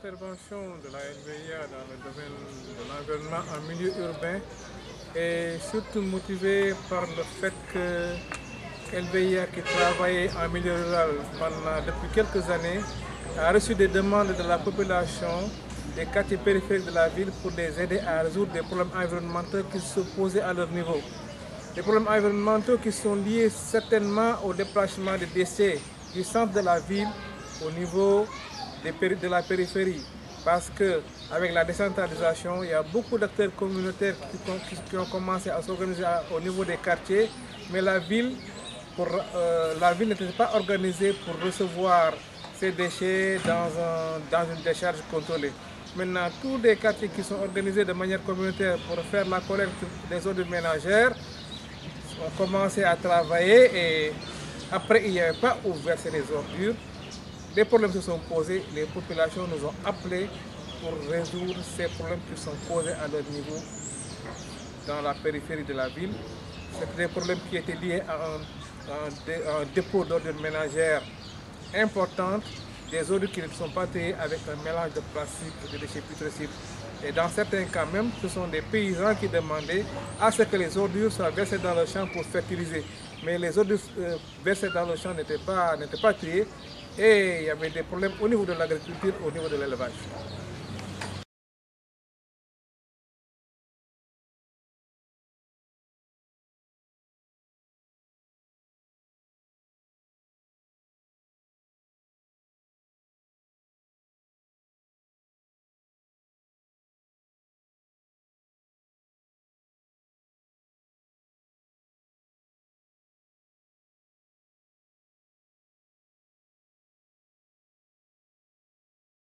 L'intervention de la LVIA dans le domaine de l'environnement en milieu urbain est surtout motivée par le fait que LVIA, qui travaillait en milieu rural depuis quelques années, a reçu des demandes de la population des quartiers périphériques de la ville pour les aider à résoudre des problèmes environnementaux qui se posaient à leur niveau. Des problèmes environnementaux qui sont liés certainement au déplacement des déchets du centre de la ville au niveau de la périphérie. Parce qu'avec la décentralisation, il y a beaucoup d'acteurs communautaires qui ont commencé à s'organiser au niveau des quartiers, mais la ville n'était pas organisée pour recevoir ces déchets dans une décharge contrôlée. Maintenant, tous les quartiers qui sont organisés de manière communautaire pour faire la collecte des ordures ménagères ont commencé à travailler et après il n'y avait pas où verser les ordures. Des problèmes se sont posés, les populations nous ont appelés pour résoudre ces problèmes qui sont posés à leur niveau dans la périphérie de la ville. C'était des problèmes qui étaient liés à un dépôt d'ordures ménagères importantes, des ordures qui ne sont pas triées avec un mélange de plastique et de déchets putrescibles. Et dans certains cas même, ce sont des paysans qui demandaient à ce que les ordures soient versées dans le champ pour fertiliser. Mais les ordures versées dans le champ n'étaient pas triées et il y avait des problèmes au niveau de l'agriculture, au niveau de l'élevage.